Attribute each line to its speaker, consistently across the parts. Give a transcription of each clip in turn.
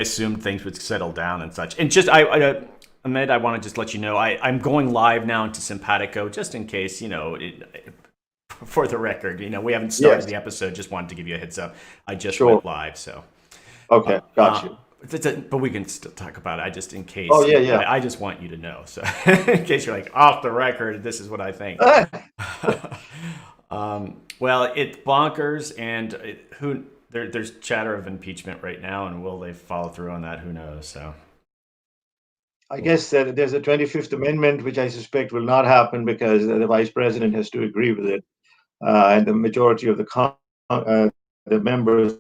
Speaker 1: assumed things would settle down and such. And just, Ahmed, I want to just let you know, I'm going live now into Simpatico just in case, for the record, we haven't started
Speaker 2: Yes,
Speaker 1: the episode. Just wanted to give you a heads up. I just
Speaker 2: sure.
Speaker 1: went live, so.
Speaker 2: Okay, got you.
Speaker 1: But we can still talk about it. I just in
Speaker 2: Oh,
Speaker 1: case
Speaker 2: yeah, yeah.
Speaker 1: I just want you to know. So in case you're like off the record, this is what I think. Well, it's bonkers, and there's chatter of impeachment right now, and will they follow through on that? Who knows? So
Speaker 2: I guess that there's a 25th Amendment, which I suspect will not happen because the vice president has to agree with it, and the majority of the members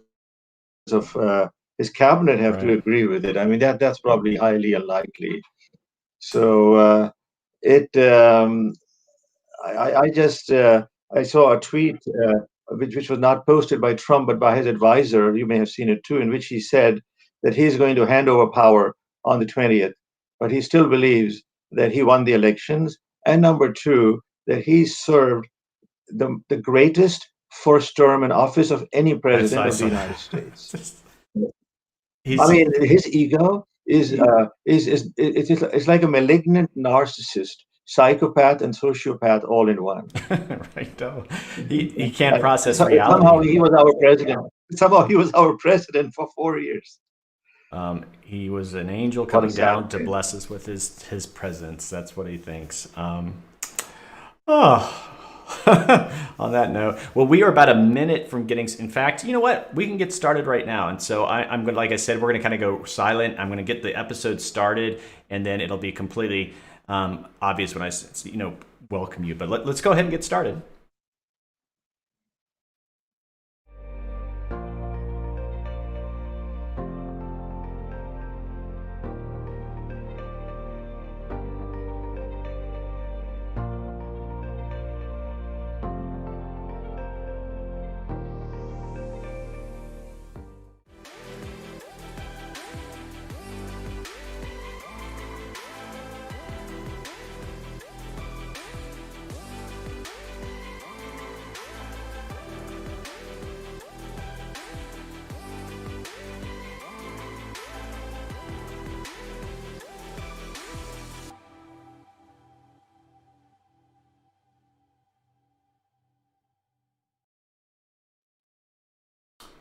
Speaker 2: of his cabinet have to
Speaker 1: right.
Speaker 2: agree with it. I mean, that's probably highly unlikely. So it I just I saw a tweet which was not posted by Trump but by his advisor. You may have seen it too, in which he said that he's going to hand over power on the 20th, but he still believes that he won the elections. And number two, that he served the greatest first term in office of any president
Speaker 1: I
Speaker 2: of the
Speaker 1: saw
Speaker 2: United States. I
Speaker 1: he's
Speaker 2: mean, his ego it's like a malignant narcissist, psychopath, and sociopath all in one.
Speaker 1: right. Oh, he can't process
Speaker 2: Somehow
Speaker 1: reality.
Speaker 2: he was our president. Somehow he was our president for 4 years.
Speaker 1: He was an angel
Speaker 2: What a
Speaker 1: coming
Speaker 2: sad
Speaker 1: down to
Speaker 2: thing.
Speaker 1: bless us with his presence. That's what he thinks. Oh, on that note, well, we are about a minute from getting. In fact, you know what? We can get started right now. And so I'm going to, like I said, we're going to kind of go silent. I'm going to get the episode started, and then it'll be completely obvious when I welcome you. But let's go ahead and get started.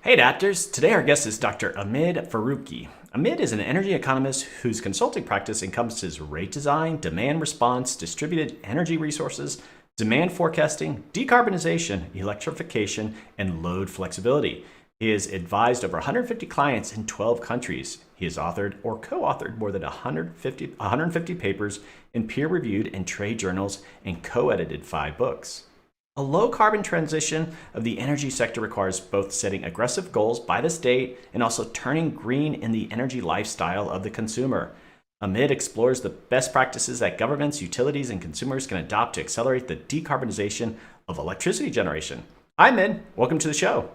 Speaker 1: Hey adapters! Today our guest is Dr. Amit Faruqi. Amit is an energy economist whose consulting practice encompasses rate design, demand response, distributed energy resources, demand forecasting, decarbonization, electrification, and load flexibility. He has advised over 150 clients in 12 countries. He has authored or co-authored more than 150 papers in peer-reviewed and trade journals and co-edited 5 books. A low carbon transition of the energy sector requires both setting aggressive goals by the state and also turning green in the energy lifestyle of the consumer. Amit explores the best practices that governments, utilities, and consumers can adopt to accelerate the decarbonization of electricity generation. Hi, Amit. Welcome to the show.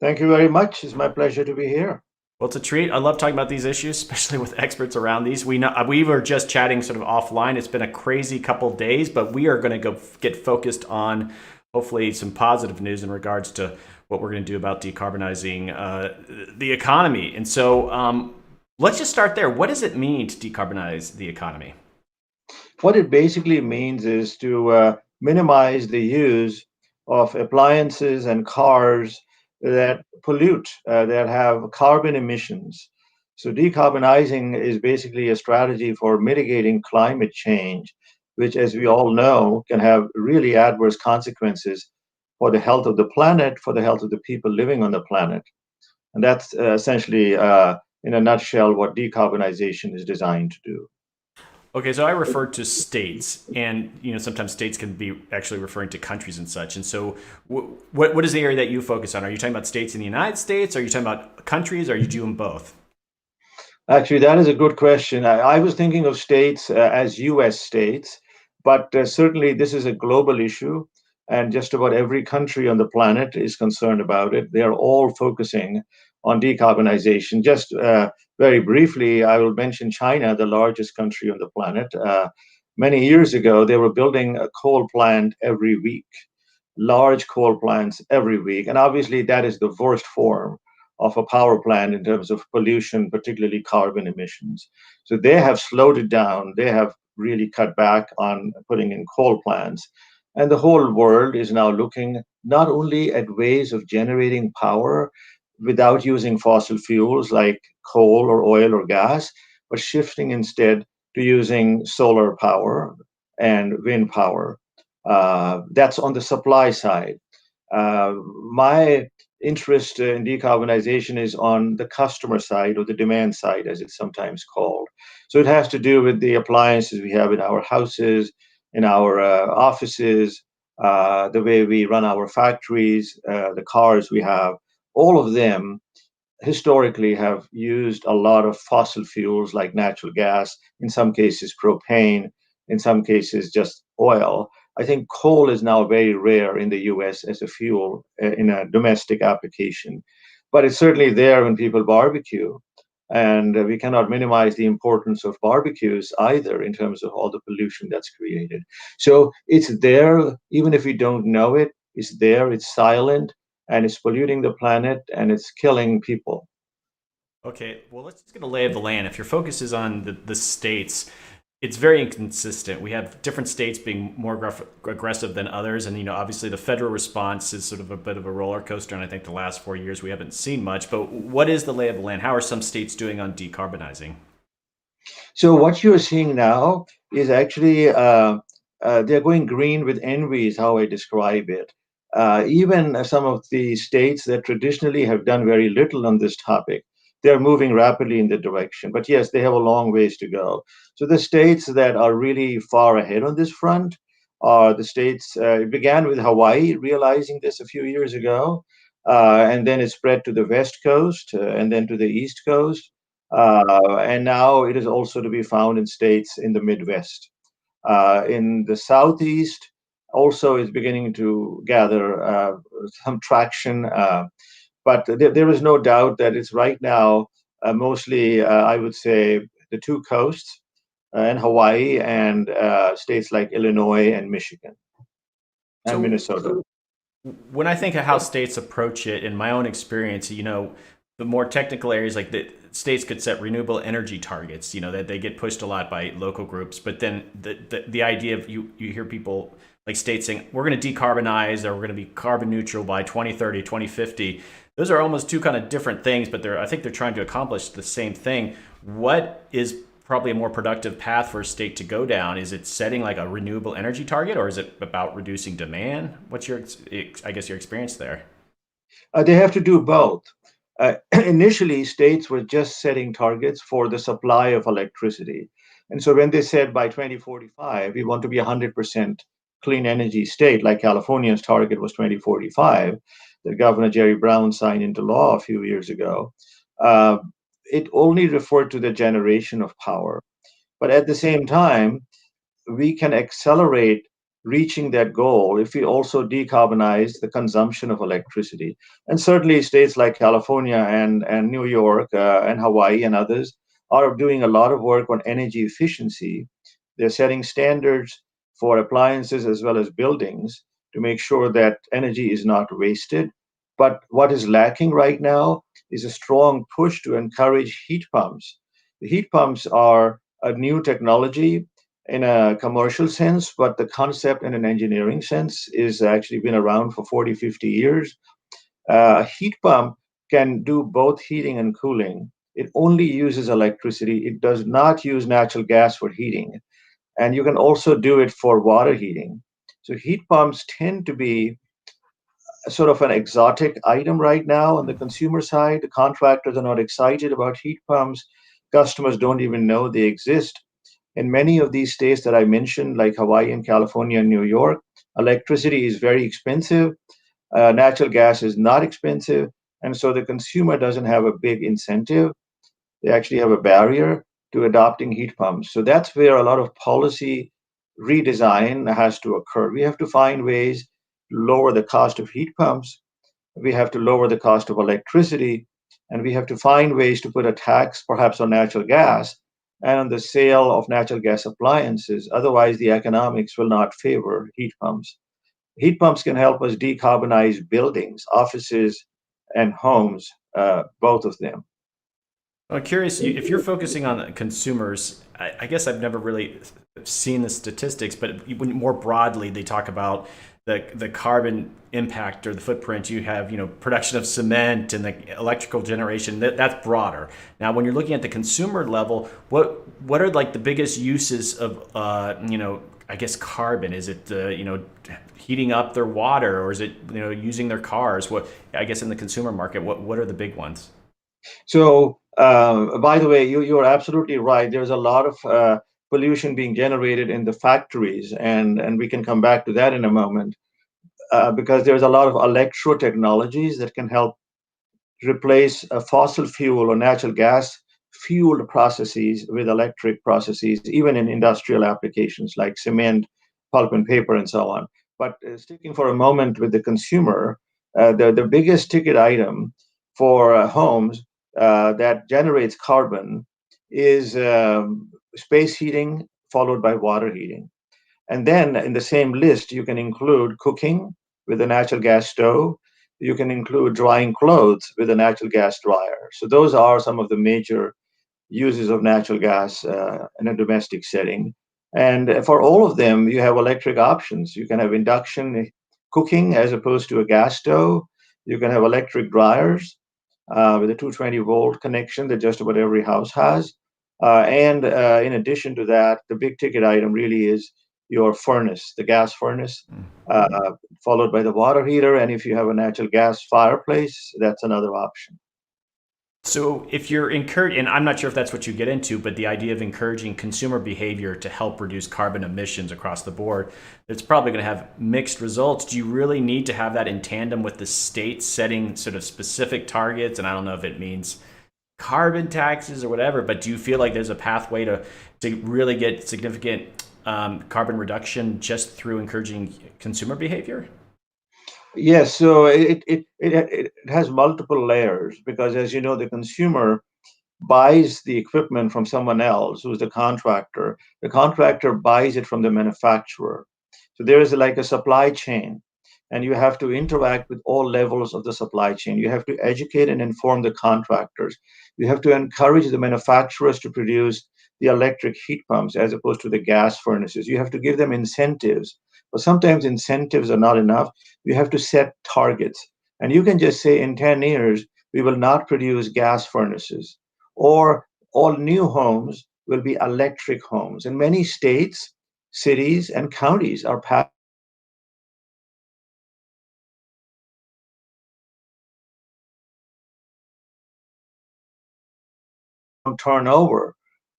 Speaker 2: Thank you very much. It's my pleasure to be here.
Speaker 1: Well, it's a treat. I love talking about these issues, especially with experts around these. We were just chatting sort of offline. It's been a crazy couple days, but we are going to go get focused on hopefully some positive news in regards to what we're going to do about decarbonizing the economy. And so let's just start there. What does it mean to decarbonize the economy?
Speaker 2: What it basically means is to minimize the use of appliances and cars that pollute, that have carbon emissions. So, decarbonizing is basically a strategy for mitigating climate change, which, as we all know, can have really adverse consequences for the health of the planet, for the health of the people living on the planet. And that's essentially, in a nutshell, what decarbonization is designed to do.
Speaker 1: Okay, so I refer to states, and sometimes states can be actually referring to countries and such. And so, what is the area that you focus on? Are you talking about states in the United States? Are you talking about countries? Or are you doing both?
Speaker 2: Actually, that is a good question. I was thinking of states as US states, but certainly this is a global issue, and just about every country on the planet is concerned about it. They are all focusing on decarbonization. Just very briefly, I will mention China, the largest country on the planet. Many years ago, they were building a coal plant every week, large coal plants every week. And obviously, that is the worst form of a power plant in terms of pollution, particularly carbon emissions. So they have slowed it down. They have really cut back on putting in coal plants. And the whole world is now looking not only at ways of generating power without using fossil fuels like coal or oil or gas, but shifting instead to using solar power and wind power. That's on the supply side. My interest in decarbonization is on the customer side or the demand side, as it's sometimes called. So it has to do with the appliances we have in our houses, in our offices, the way we run our factories, the cars we have. All of them historically have used a lot of fossil fuels like natural gas, in some cases propane, in some cases just oil. I think coal is now very rare in the US as a fuel in a domestic application, but it's certainly there when people barbecue. And we cannot minimize the importance of barbecues either in terms of all the pollution that's created. So it's there, even if we don't know it, it's there, it's silent, and it's polluting the planet and it's killing people.
Speaker 1: Okay, well, let's just get a lay of the land. If your focus is on the states, it's very inconsistent. We have different states being more aggressive than others, and obviously the federal response is sort of a bit of a roller coaster. And I think the last 4 years we haven't seen much. But what is the lay of the land? How are some states doing on decarbonizing?
Speaker 2: So what you're seeing now is actually they're going green with envy, is how I describe it. Even some of the states that traditionally have done very little on this topic, they're moving rapidly in the direction. But yes, they have a long ways to go. So the states that are really far ahead on this front are the states. It began with Hawaii realizing this a few years ago, and then it spread to the West Coast, and then to the East Coast. And now it is also to be found in states in the Midwest. In the Southeast, also is beginning to gather some traction. But there is no doubt that it's right now mostly, I would say, the two coasts and Hawaii and states like Illinois and Michigan and
Speaker 1: So
Speaker 2: Minnesota.
Speaker 1: when I think of how states approach it, in my own experience, the more technical areas, like the states could set renewable energy targets, that they get pushed a lot by local groups. But then the idea of you hear people like states saying, we're going to decarbonize or we're going to be carbon neutral by 2030, 2050. Those are almost two kind of different things, but I think they're trying to accomplish the same thing. What is probably a more productive path for a state to go down? Is it setting like a renewable energy target, or is it about reducing demand? What's I guess, your experience there?
Speaker 2: They have to do both. Initially, states were just setting targets for the supply of electricity. And so when they said by 2045, we want to be 100% clean energy state, like California's target was 2045, that Governor Jerry Brown signed into law a few years ago, uh, it only referred to the generation of power. But at the same time, we can accelerate reaching that goal if we also decarbonize the consumption of electricity. And certainly, states like California and New York and Hawaii and others are doing a lot of work on energy efficiency. They're setting standards for appliances as well as buildings to make sure that energy is not wasted. But what is lacking right now is a strong push to encourage heat pumps. The heat pumps are a new technology in a commercial sense, but the concept in an engineering sense is actually been around for 40, 50 years. A heat pump can do both heating and cooling. It only uses electricity. It does not use natural gas for heating. And you can also do it for water heating. So heat pumps tend to be sort of an exotic item right now on the consumer side. The contractors are not excited about heat pumps. Customers don't even know they exist. In many of these states that I mentioned, like Hawaii and California and New York, electricity is very expensive. Natural gas is not expensive. And so the consumer doesn't have a big incentive. They actually have a barrier to adopting heat pumps. So that's where a lot of policy redesign has to occur. We have to find ways to lower the cost of heat pumps. We have to lower the cost of electricity. And we have to find ways to put a tax, perhaps on natural gas and on the sale of natural gas appliances. Otherwise, the economics will not favor heat pumps. Heat pumps can help us decarbonize buildings, offices, and homes. both of them.
Speaker 1: I'm curious, if you're focusing on consumers, I guess I've never really seen the statistics, but more broadly, they talk about the carbon impact or the footprint. You have, production of cement and the electrical generation. That's broader. Now, when you're looking at the consumer level, what are like the biggest uses of, I guess carbon? Is it, heating up their water, or is it, using their cars? What, I guess in the consumer market, what are the big ones?
Speaker 2: So, by the way, you're absolutely right. There's a lot of pollution being generated in the factories, and we can come back to that in a moment, because there's a lot of electro technologies that can help replace fossil fuel or natural gas fueled processes with electric processes, even in industrial applications like cement, pulp and paper, and so on. But sticking for a moment with the consumer, the biggest ticket item for homes that generates carbon is space heating, followed by water heating. And then in the same list, you can include cooking with a natural gas stove. You can include drying clothes with a natural gas dryer. So those are some of the major uses of natural gas in a domestic setting. And for all of them, you have electric options. You can have induction cooking as opposed to a gas stove. You can have electric dryers with a 220-volt connection that just about every house has. And in addition to that, the big ticket item really is your furnace, the gas furnace, uh, followed by the water heater. And if you have a natural gas fireplace, that's another option.
Speaker 1: So if you're encouraged, and I'm not sure if that's what you get into, but the idea of encouraging consumer behavior to help reduce carbon emissions across the board, it's probably going to have mixed results. Do you really need to have that in tandem with the state setting sort of specific targets? And I don't know if it means carbon taxes or whatever, but do you feel like there's a pathway to really get significant carbon reduction just through encouraging consumer behavior?
Speaker 2: Yes, so it has multiple layers because, as you know, the consumer buys the equipment from someone else who's the contractor. The contractor buys it from the manufacturer. So there is like a supply chain, and you have to interact with all levels of the supply chain. You have to educate and inform the contractors. You have to encourage the manufacturers to produce the electric heat pumps as opposed to the gas furnaces. You have to give them incentives, but sometimes incentives are not enough. You have to set targets. And you can just say in 10 years, we will not produce gas furnaces, or all new homes will be electric homes. And many states, cities, and counties are passing turnover.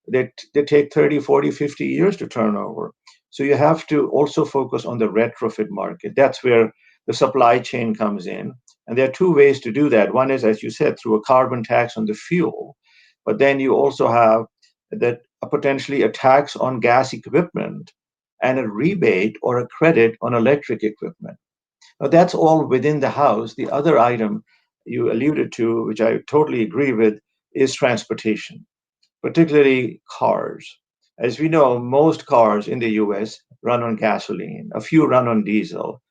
Speaker 2: They take 30, 40, 50 years to turn over. So you have to also focus on the retrofit market. That's where the supply chain comes in. And there are two ways to do that. One is, as you said, through a carbon tax on the fuel, but then you also have that potentially a tax on gas equipment and a rebate or a credit on electric equipment. Now, that's all within the house. The other item you alluded to, which I totally agree with, is transportation, particularly cars. As we know, most cars in the US run on gasoline, a few run on diesel,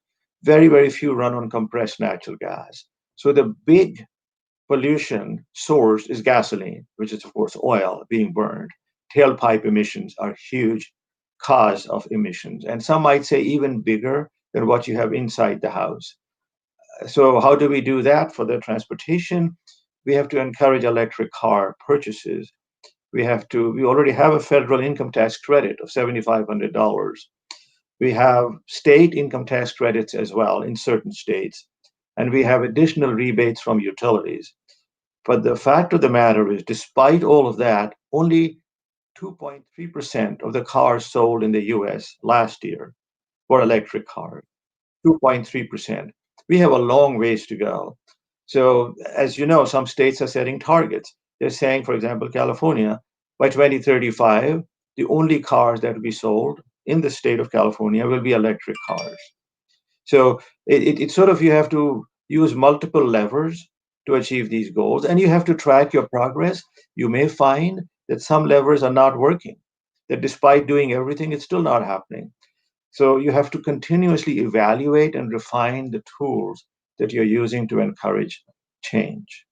Speaker 2: very, very few run on compressed natural gas. So the big pollution source is gasoline, which is, of course, oil being burned. Tailpipe emissions are huge cause of emissions, and some might say even bigger than what you have inside the house. So, how do we do that for the transportation? We have to encourage electric car purchases. We already have a federal income tax credit of $7,500. We have state income tax credits as well in certain states, and we have additional rebates from utilities. But the fact of the matter is, despite all of that, only 2.3% of the cars sold in the US last year were electric cars. 2.3%. We have a long ways to go. So, as you know, some states are setting targets. They're saying, for example, California, by 2035, the only cars that will be sold in the state of California will be electric cars. So it's sort of, you have to use multiple levers to achieve these goals, and you have to track your progress. You may find that some levers are not working, that despite doing everything, it's still not happening. So you have to continuously evaluate and refine the tools that you're using to encourage change.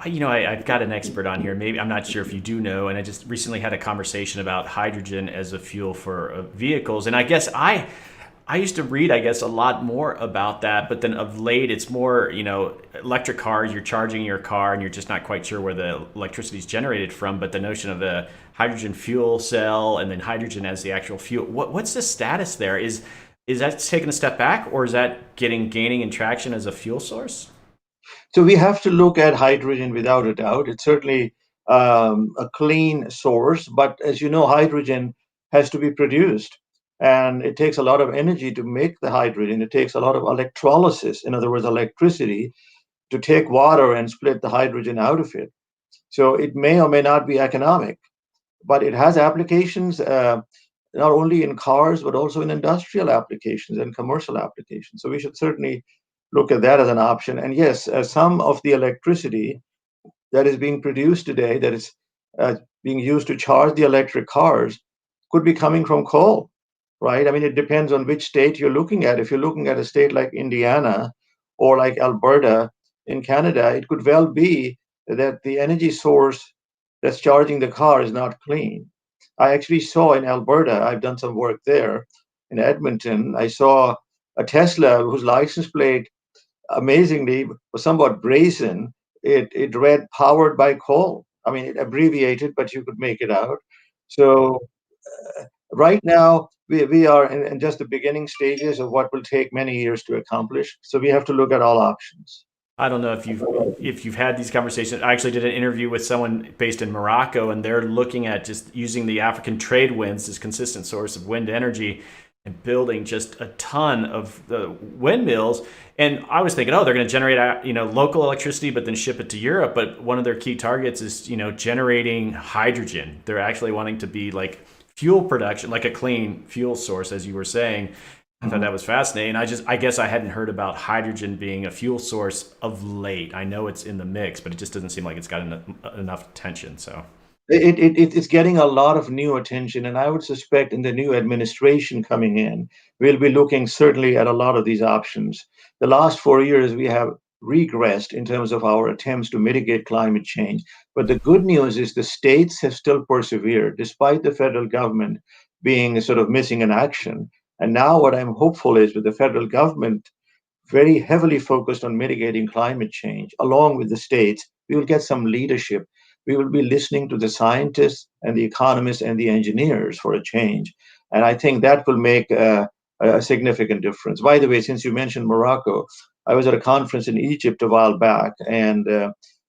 Speaker 1: I've got an expert on here. Maybe I'm not sure if you do know, and I just recently had a conversation about hydrogen as a fuel for vehicles, and I used to read, I guess, a lot more about that, but then of late, it's more, electric cars. You're charging your car, and you're just not quite sure where the electricity is generated from. But the notion of a hydrogen fuel cell and then hydrogen as the actual fuel, what's the status there? Is that taking a step back, or is that gaining in traction as a fuel source?
Speaker 2: So we have to look at hydrogen without a doubt. It's certainly a clean source, but as you know, hydrogen has to be produced. And it takes a lot of energy to make the hydrogen. It takes a lot of electrolysis, in other words, electricity, to take water and split the hydrogen out of it. So it may or may not be economic, but it has applications not only in cars, but also in industrial applications and commercial applications. So we should certainly look at that as an option. And yes, some of the electricity that is being produced today, that is being used to charge the electric cars, could be coming from coal, right? I mean, it depends on which state you're looking at. If you're looking at a state like Indiana or like Alberta in Canada, it could well be that the energy source that's charging the car is not clean. I actually saw in Alberta, I've done some work there in Edmonton, I saw a Tesla whose license plate amazingly was somewhat brazen. It read powered by coal. I mean, it abbreviated, but you could make it out. So right now, we are in just the beginning stages of what will take many years to accomplish. So we have to look at all options.
Speaker 1: I don't know if you've had these conversations. I actually did an interview with someone based in Morocco, and they're looking at just using the African trade winds as consistent source of wind energy and building just a ton of the windmills. And I was thinking, oh, they're going to generate local electricity, but then ship it to Europe. But one of their key targets is generating hydrogen. They're actually wanting to be like fuel production, like a clean fuel source, as you were saying. I thought that was fascinating. I guess I hadn't heard about hydrogen being a fuel source of late. I know it's in the mix, but it just doesn't seem like it's got enough attention. So
Speaker 2: It's getting a lot of new attention, and I would suspect in the new administration coming in, we'll be looking certainly at a lot of these options. The last 4 years, we have regressed in terms of our attempts to mitigate climate change. But the good news is the states have still persevered, despite the federal government being sort of missing in action. And now, what I'm hopeful is with the federal government very heavily focused on mitigating climate change, along with the states, we will get some leadership. We will be listening to the scientists and the economists and the engineers for a change. And I think that will make a significant difference. By the way, since you mentioned Morocco, I was at a conference in Egypt a while back, and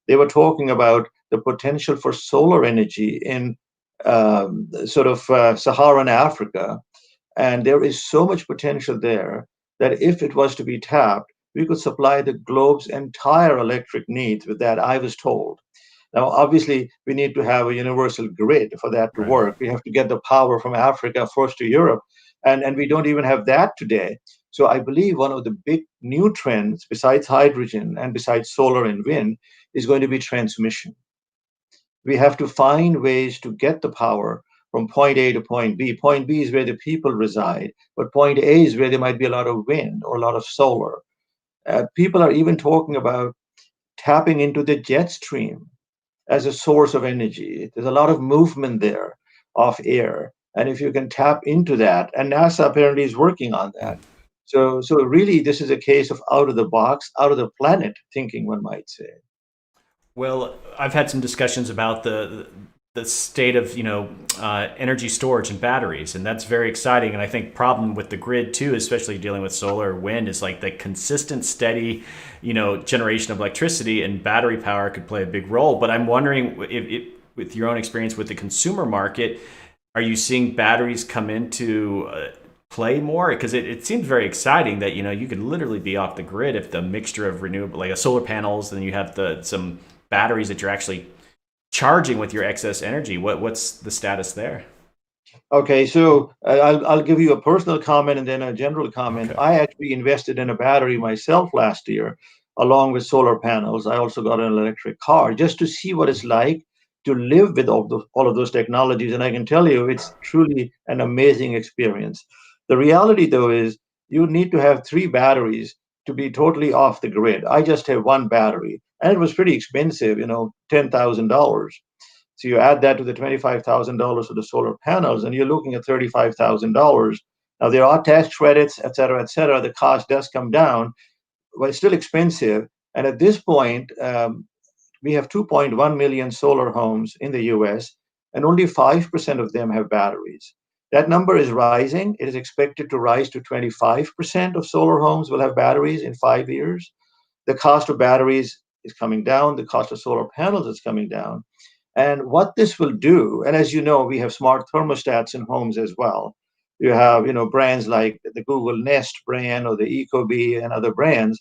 Speaker 2: they were talking about the potential for solar energy in sort of Saharan Africa, and there is so much potential there that if it was to be tapped, we could supply the globe's entire electric needs with that, I was told. Now, obviously, we need to have a universal grid for that to
Speaker 1: right.
Speaker 2: work. We have to get the power from Africa first to Europe, and we don't even have that today. So I believe one of the big new trends, besides hydrogen and besides solar and wind, is going to be transmission. We have to find ways to get the power from point A to point B. Point B is where the people reside, but point A is where there might be a lot of wind or a lot of solar. People are even talking about tapping into the jet stream as a source of energy. There's a lot of movement there off air. And if you can tap into that, and NASA apparently is working on that. So really, this is a case of out of the box, out of the planet thinking, one might say.
Speaker 1: Well, I've had some discussions about the state of energy storage and batteries, and that's very exciting. And I think problem with the grid too, especially dealing with solar or wind, is like the consistent, steady, generation of electricity, and battery power could play a big role. But I'm wondering if with your own experience with the consumer market, are you seeing batteries come into play more? Because it seems very exciting that you could literally be off the grid if the mixture of renewable, like a solar panels, then you have some batteries that you're actually charging with your excess energy. What's the status there?
Speaker 2: Okay, so I'll give you a personal comment and then a general comment.
Speaker 1: Okay.
Speaker 2: I actually invested in a battery myself last year, along with solar panels. I also got an electric car just to see what it's like to live with all of those technologies. And I can tell you, it's truly an amazing experience. The reality, though, is you need to have three batteries to be totally off the grid. I just have one battery, and it was pretty expensive, $10,000. So you add that to the $25,000 for the solar panels, and you're looking at $35,000. Now there are tax credits, et cetera, et cetera. The cost does come down, but it's still expensive. And at this point, we have 2.1 million solar homes in the US, and only 5% of them have batteries. That number is rising. It is expected to rise to 25% of solar homes will have batteries in 5 years. The cost of batteries is coming down, the cost of solar panels is coming down. And what this will do, and as you know, we have smart thermostats in homes as well. You have, brands like the Google Nest brand or the Ecobee and other brands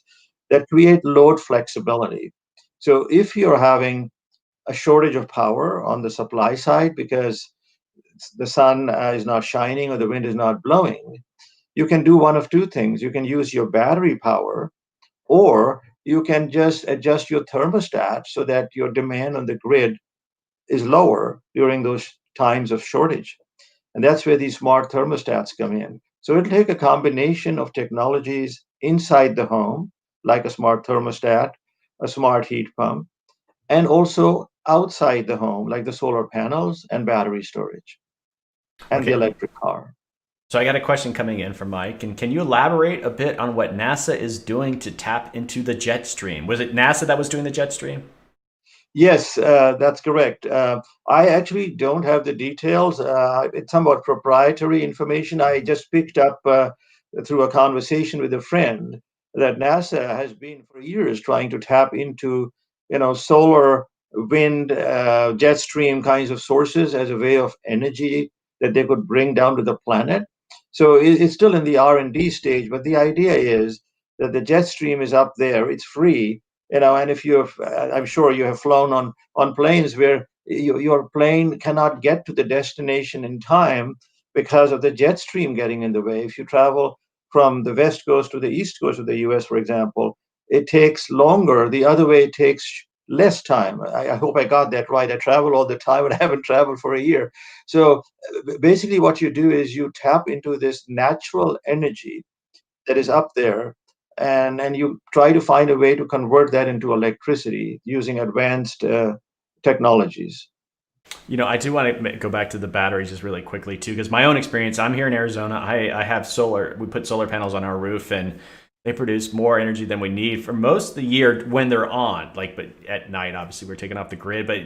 Speaker 2: that create load flexibility. So if you're having a shortage of power on the supply side because the sun is not shining or the wind is not blowing, you can do one of two things. You can use your battery power, or you can just adjust your thermostat so that your demand on the grid is lower during those times of shortage. And that's where these smart thermostats come in. So it'll take a combination of technologies inside the home, like a smart thermostat, a smart heat pump, and also outside the home, like the solar panels and battery storage and the
Speaker 1: Okay.
Speaker 2: electric car.
Speaker 1: So I got a question coming in from Mike, and can you elaborate a bit on what NASA is doing to tap into the jet stream? Was it NASA that was doing the jet stream?
Speaker 2: Yes, that's correct. I actually don't have the details. It's somewhat proprietary information. I just picked up through a conversation with a friend that NASA has been for years trying to tap into, solar, wind, jet stream kinds of sources as a way of energy that they could bring down to the planet. So it's still in the R&D stage, but the idea is that the jet stream is up there. It's free, and if you've I'm sure you have flown on planes where your plane cannot get to the destination in time because of the jet stream getting in the way. If you travel from the west coast to the east coast of the US, for example, it takes longer. The other way, it takes less time. I hope I got that right. I travel all the time, and I haven't traveled for a year. So basically what you do is you tap into this natural energy that is up there, and you try to find a way to convert that into electricity using advanced technologies.
Speaker 1: I do want to go back to the batteries just really quickly too, because my own experience, I'm here in Arizona. I have solar. We put solar panels on our roof, and they produce more energy than we need for most of the year when they're on. Like, but at night, obviously, we're taken off the grid. But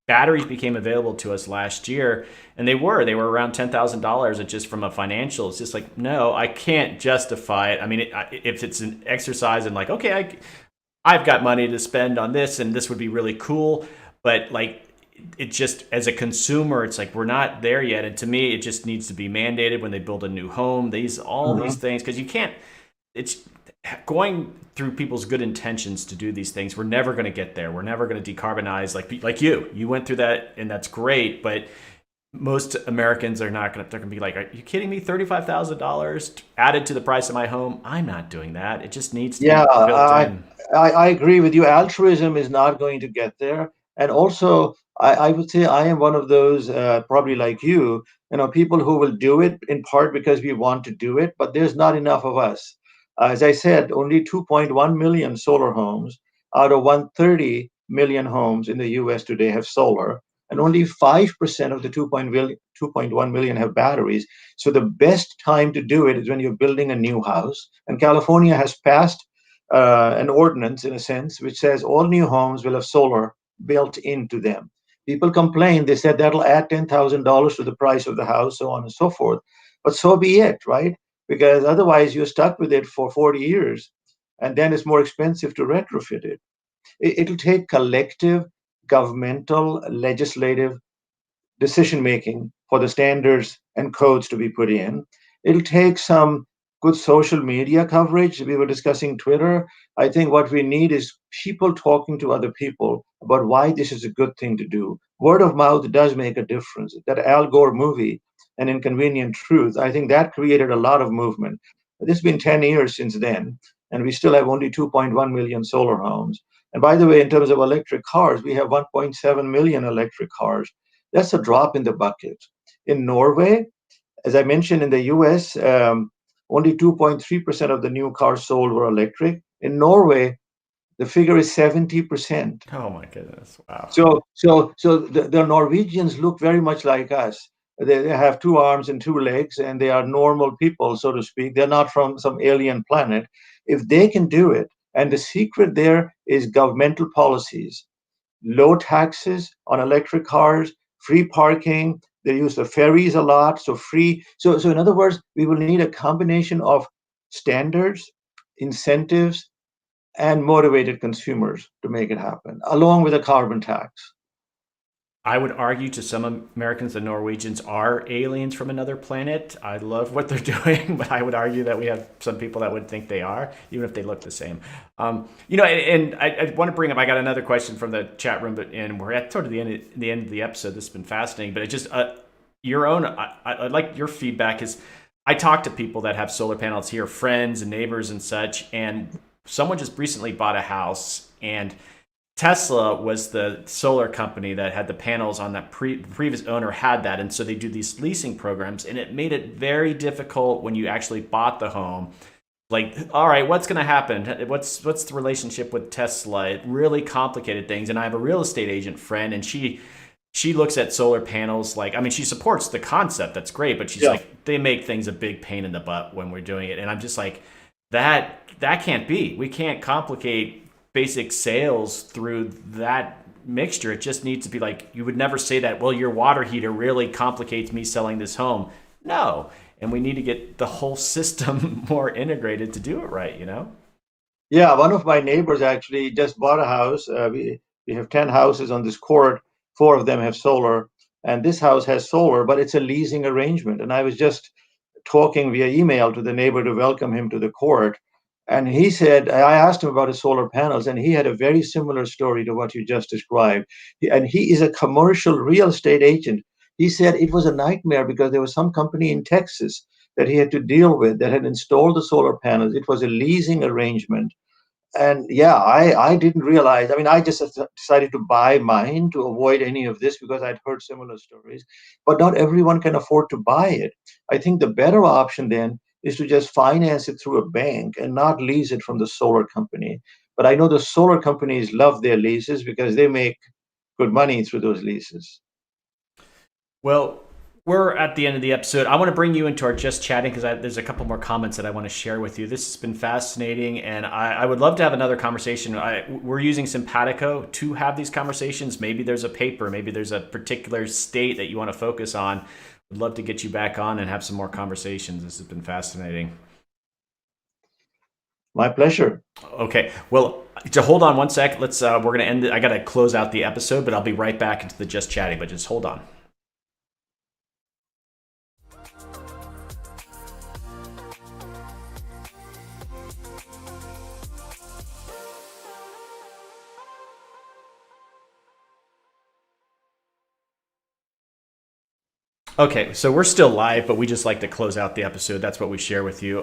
Speaker 1: batteries became available to us last year, and they were around $10,000. And just from a financial, it's just like, no, I can't justify it. I mean, if it's an exercise and like, okay, I've got money to spend on this, and this would be really cool, but like it just as a consumer, it's like we're not there yet. And to me, it just needs to be mandated when they build a new home. All these
Speaker 2: Mhm.
Speaker 1: things, because you can't. It's going through people's good intentions to do these things. We're never going to get there. We're never going to decarbonize like you went through that, and that's great, but most Americans are not going to. They're going to be like, "Are you kidding me? $35,000 added to the price of my home? I'm not doing that." It just needs to
Speaker 2: Yeah,
Speaker 1: be built in.
Speaker 2: I agree with you. Altruism is not going to get there. And also, I would say I am one of those, probably like people who will do it in part because we want to do it, but there's not enough of us. As I said, only 2.1 million solar homes out of 130 million homes in the US today have solar, and only 5% of the 2.1 million have batteries. So the best time to do it is when you're building a new house. And California has passed an ordinance, in a sense, which says all new homes will have solar built into them. People complain, they said that'll add $10,000 to the price of the house, so on and so forth. But so be it, right? Because otherwise you're stuck with it for 40 years, and then it's more expensive to retrofit it. It'll take collective governmental, legislative decision making for the standards and codes to be put in. It'll take some good social media coverage. We were discussing Twitter. I think what we need is people talking to other people about why this is a good thing to do. Word of mouth does make a difference. That Al Gore movie, An Inconvenient Truth, I think that created a lot of movement. It's been 10 years since then, and we still have only 2.1 million solar homes. And by the way, in terms of electric cars, we have 1.7 million electric cars. That's a drop in the bucket. In Norway, as I mentioned, in the US, only 2.3% of the new cars sold were electric. In Norway, The figure is 70%.
Speaker 1: Oh my goodness. Wow.
Speaker 2: So the Norwegians look very much like us. They have two arms and two legs, and they are normal people, so to speak. They're not from some alien planet. If they can do it, and the secret there is governmental policies, low taxes on electric cars, free parking. They use the ferries a lot, so free. So in other words, we will need a combination of standards, incentives, and motivated consumers to make it happen, along with a carbon tax.
Speaker 1: I would argue to some Americans that Norwegians are aliens from another planet. I love what they're doing, but I would argue that we have some people that would think they are, even if they look the same. And I want to bring up. I got another question from the chat room, and we're at toward the end of the episode. This has been fascinating, but it just your own. I like your feedback. Is I talk to people that have solar panels here, friends and neighbors and such, and someone just recently bought a house and Tesla was the solar company that had the panels on that previous owner had that. And so they do these leasing programs, and it made it very difficult when you actually bought the home. Like, all right, what's going to happen? What's the relationship with Tesla? It really complicated things. And I have a real estate agent friend, and she looks at solar panels like, I mean, she supports the concept. That's great. But she's
Speaker 2: Yeah.
Speaker 1: like, they make things a big pain in the butt when we're doing it. And I'm just like, that can't be. We can't complicate basic sales through that mixture. It just needs to be like, you would never say that, well, your water heater really complicates me selling this home. No. And we need to get the whole system more integrated to do it right, you know?
Speaker 2: Yeah, one of my neighbors actually just bought a house. We have 10 houses on this court. Four of them have solar, and this house has solar, but it's a leasing arrangement. And I was just talking via email to the neighbor to welcome him to the court. And he said, I asked him about his solar panels, and he had a very similar story to what you just described. And he is a commercial real estate agent. He said it was a nightmare because there was some company in Texas that he had to deal with that had installed the solar panels. It was a leasing arrangement. And yeah, I didn't realize. I mean, I just decided to buy mine to avoid any of this because I'd heard similar stories. But not everyone can afford to buy it. I think the better option then is to just finance it through a bank and not lease it from the solar company. But I know the solar companies love their leases because they make good money through those leases.
Speaker 1: Well, we're at the end of the episode. I want to bring you into our just chatting because there's a couple more comments that I want to share with you. This has been fascinating, and I would love to have another conversation. We're using Simpatico to have these conversations. Maybe there's a paper, maybe there's a particular state that you want to focus on. Would love to get you back on and have some more conversations. This has been fascinating.
Speaker 2: My pleasure.
Speaker 1: Okay, well, to hold on one sec. We're gonna end it. I gotta close out the episode, but I'll be right back into the just chatting. But just hold on. Okay, so we're still live, but we just like to close out the episode. That's what we share with you.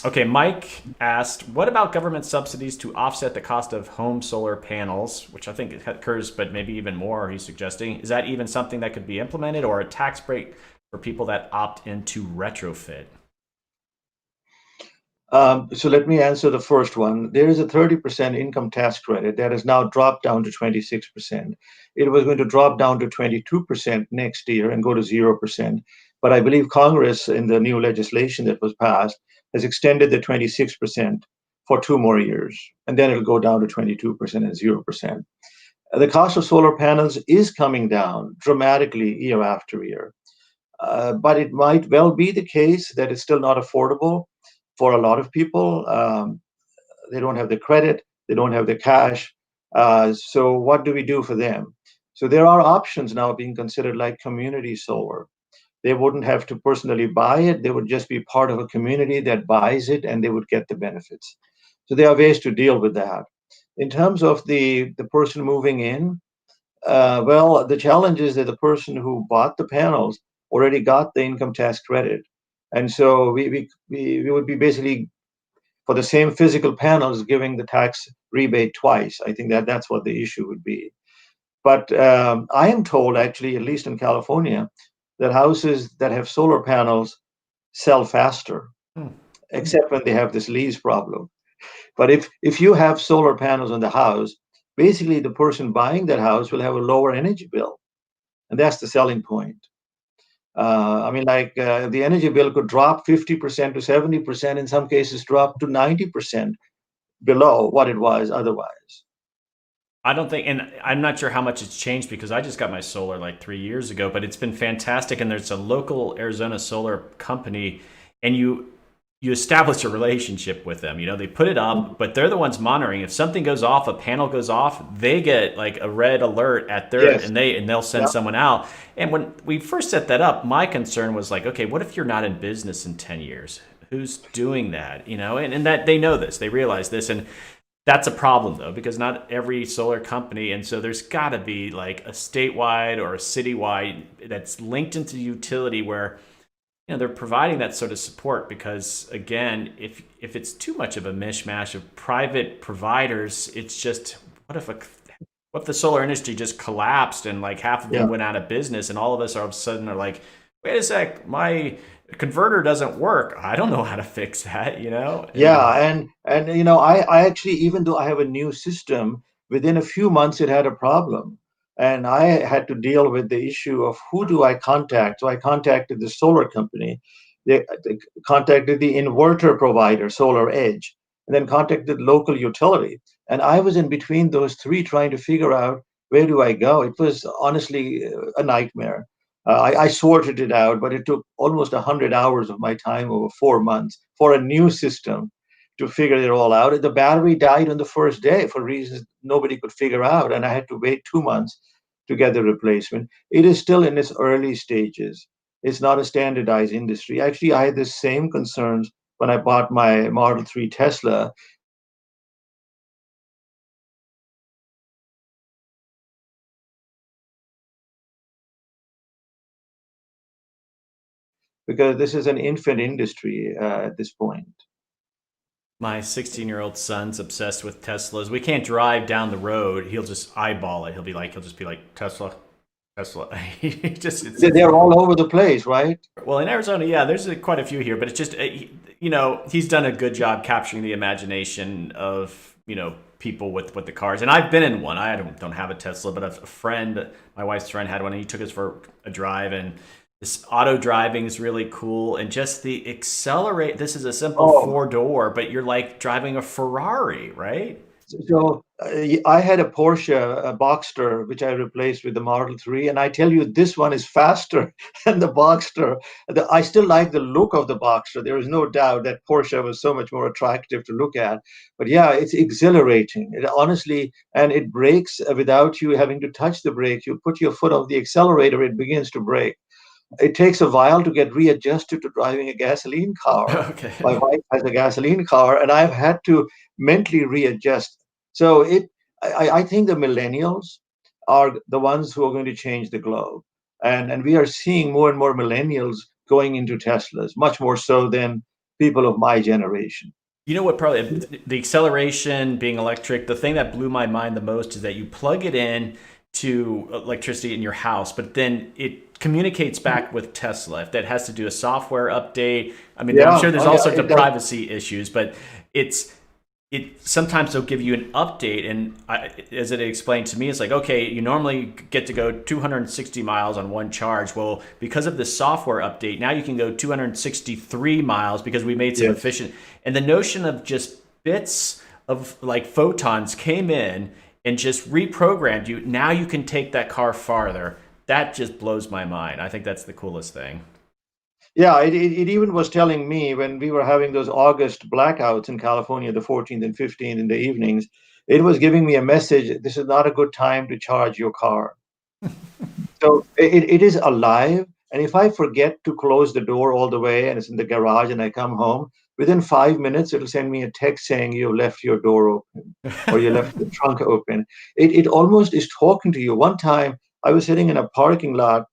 Speaker 1: Okay, Mike asked, what about government subsidies to offset the cost of home solar panels, which I think occurs, but maybe even more, he's suggesting. Is that even something that could be implemented, or a tax break for people that opt into retrofit?
Speaker 2: So let me answer the first one. There is a 30% income tax credit that has now dropped down to 26%. It was going to drop down to 22% next year and go to 0%. But I believe Congress, in the new legislation that was passed, has extended the 26% for 2 more years. And then it'll go down to 22% and 0%. The cost of solar panels is coming down dramatically year after year. But it might well be the case that it's still not affordable for a lot of people. They don't have the credit, they don't have the cash. So, what do we do for them? So, there are options now being considered like community solar. They wouldn't have to personally buy it, they would just be part of a community that buys it and they would get the benefits. So, there are ways to deal with that. In terms of the person moving in, well, the challenge is that the person who bought the panels already got the income tax credit. And so we would be basically, for the same physical panels, giving the tax rebate twice. I think that that's what the issue would be. But I am told, actually, at least in California, that houses that have solar panels sell faster,
Speaker 1: Hmm.
Speaker 2: except when they have this lease problem. But if you have solar panels on the house, basically the person buying that house will have a lower energy bill, and that's the selling point. I mean, like the energy bill could drop 50% to 70%, in some cases, drop to 90% below what it was otherwise.
Speaker 1: I don't think, and I'm not sure how much it's changed because I just got my solar like 3 years ago, but it's been fantastic. And there's a local Arizona solar company, and you establish a relationship with them. You know, they put it up, but they're the ones monitoring. If something goes off, a panel goes off, they get like a red alert at their,
Speaker 2: Yes.
Speaker 1: and they'll send
Speaker 2: Yeah.
Speaker 1: someone out. And when we first set that up, my concern was like, okay, what if you're not in business in 10 years? Who's doing that? You know, and that they know this, they realize this, and that's a problem though, because not every solar company, and so there's got to be like a statewide or a citywide that's linked into the utility where they're providing that sort of support. Because again, if it's too much of a mishmash of private providers, it's just what if the solar industry just collapsed and like half of them
Speaker 2: Yeah.
Speaker 1: went out of business, and all of us all of a sudden are like, wait a sec, my converter doesn't work. I don't know how to fix that, you know?
Speaker 2: Yeah,
Speaker 1: And
Speaker 2: and I actually, even though I have a new system, within a few months it had a problem, and I had to deal with the issue of who do I contact. So I contacted the solar company, they contacted the inverter provider, Solar Edge, and then contacted local utility. And I was in between those three trying to figure out where do I go. It was honestly a nightmare. I sorted it out, but it took almost 100 hours of my time over 4 months for a new system to figure it all out. The battery died on the first day for reasons nobody could figure out, and I had to wait 2 months to get the replacement. It is still in its early stages. It's not a standardized industry. Actually, I had the same concerns when I bought my Model 3 Tesla, because this is an infant industry at this point.
Speaker 1: my 16-year-old son's obsessed with Teslas. We can't drive down the road. He'll just eyeball it. He'll just be like, Tesla, Tesla. He just,
Speaker 2: They're all over the place, right?
Speaker 1: well, in Arizona, yeah, there's quite a few here, but it's just, he's done a good job capturing the imagination of, people with the cars. And I've been in one. I don't have a Tesla, but a friend, my wife's friend had one, and he took us for a drive. And this auto driving is really cool. And just the accelerate, this is a simple
Speaker 2: Oh,
Speaker 1: four-door, but you're like driving a Ferrari, right?
Speaker 2: so I had a Porsche, a Boxster, which I replaced with the Model 3, and I tell you, this one is faster than the Boxster. I still like the look of the Boxster. There is no doubt that Porsche was so much more attractive to look at. But yeah, it's exhilarating. It honestly, and it brakes without you having to touch the brake. You put your foot off the accelerator, it begins to brake. It takes a while to get readjusted to driving a gasoline car. My
Speaker 1: Okay.
Speaker 2: wife has a gasoline car, and I've had to mentally readjust. So I think the millennials are the ones who are going to change the globe, and we are seeing more and more millennials going into Teslas, much more so than people of my generation.
Speaker 1: You know what? Probably the acceleration being electric. The thing that blew my mind the most is that you plug it in to electricity in your house, but then it communicates back with Tesla. If that has to do a software update, I mean, I'm
Speaker 2: Yeah,
Speaker 1: sure there's
Speaker 2: oh
Speaker 1: all
Speaker 2: yeah,
Speaker 1: sorts
Speaker 2: it
Speaker 1: of
Speaker 2: does.
Speaker 1: privacy issues, but it's it sometimes they'll give you an update. And as it explained to me, it's like, okay, you normally get to go 260 miles on one charge. Well, because of the software update, now you can go 263 miles because we made some
Speaker 2: Yes.
Speaker 1: efficient. And the notion of just bits of like photons came in and just reprogrammed you. Now you can take that car farther. That just blows my mind. I think that's the coolest thing.
Speaker 2: Yeah, it even was telling me when we were having those August blackouts in California, the 14th and 15th in the evenings, it was giving me a message. This is not a good time to charge your car. So it is alive. And if I forget to close the door all the way and it's in the garage and I come home, within 5 minutes, it'll send me a text saying you left your door open or you left the trunk open. It almost is talking to you. One time I was sitting in a parking lot.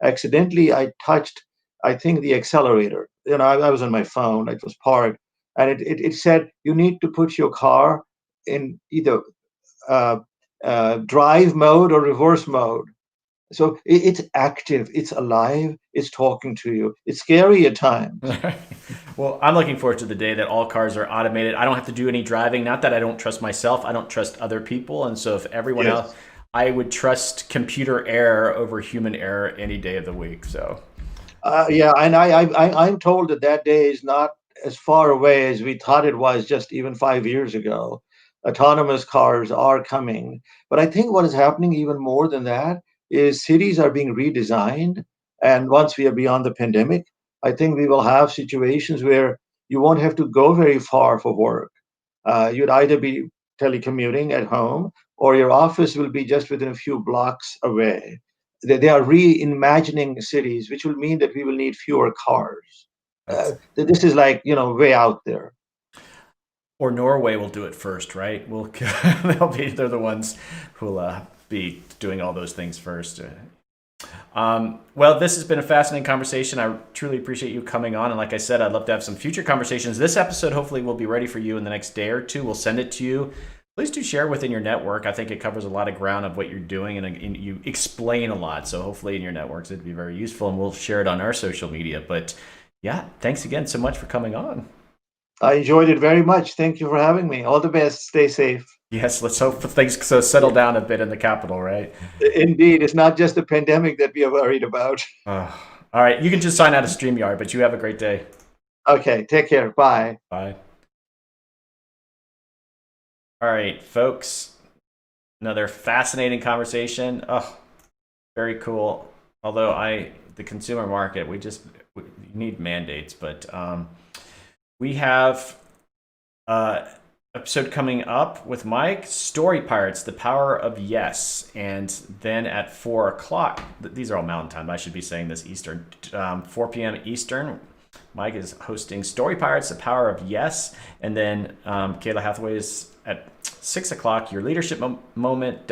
Speaker 2: Accidentally, I touched, I think, the accelerator. I was on my phone, it was parked. And it said, you need to put your car in either uh, drive mode or reverse mode. So it's active, it's alive, it's talking to you. It's scary at times.
Speaker 1: Well, I'm looking forward to the day that all cars are automated. I don't have to do any driving. Not that I don't trust myself, I don't trust other people. And so if everyone else,
Speaker 2: Yes.
Speaker 1: I would trust computer error over human error any day of the week. So,
Speaker 2: Yeah, and I'm told that that day is not as far away as we thought it was just even 5 years ago. Autonomous cars are coming, but I think what is happening even more than that is cities are being redesigned. And once we are beyond the pandemic, I think we will have situations where you won't have to go very far for work. You'd either be telecommuting at home or your office will be just within a few blocks away. They are reimagining cities, which will mean that we will need fewer cars.
Speaker 1: that's
Speaker 2: This is like, way out there.
Speaker 1: or Norway will do it first, right? We'll they're the ones who'll be doing all those things first. Well, this has been a fascinating conversation. I truly appreciate you coming on. And like I said, I'd love to have some future conversations. This episode hopefully will be ready for you in the next day or two. We'll send it to you. Please do share within your network. I think it covers a lot of ground of what you're doing and you explain a lot. So hopefully in your networks it'd be very useful and we'll share it on our social media. But yeah, thanks again so much for coming on.
Speaker 2: I enjoyed it very much. Thank you for having me. All the best. Stay safe.
Speaker 1: Yes, let's hope things so settle down a bit in the capital, right?
Speaker 2: Indeed, it's not just the pandemic that we are worried about.
Speaker 1: Uh, all right, you can just sign out of StreamYard, but you have a great day.
Speaker 2: Okay, take care. Bye.
Speaker 1: Bye. All right, folks. Another fascinating conversation. Oh, very cool. Although the consumer market, we need mandates, but we have episode coming up with Mike, Story Pirates, The Power of Yes. And then at 4 o'clock, these are all Mountain Time, I should be saying this Eastern, 4 p.m. Eastern, Mike is hosting Story Pirates, The Power of Yes. And then Kayla Hathaway is at 6 o'clock, Your Leadership Moment,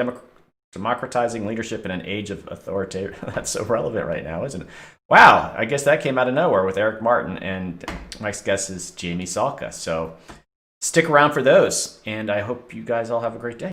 Speaker 1: Democratizing Leadership in an Age of Authority. That's so relevant right now, isn't it? Wow, I guess that came out of nowhere with Eric Martin. And Mike's guest is Jamie Salka. So stick around for those, and I hope you guys all have a great day.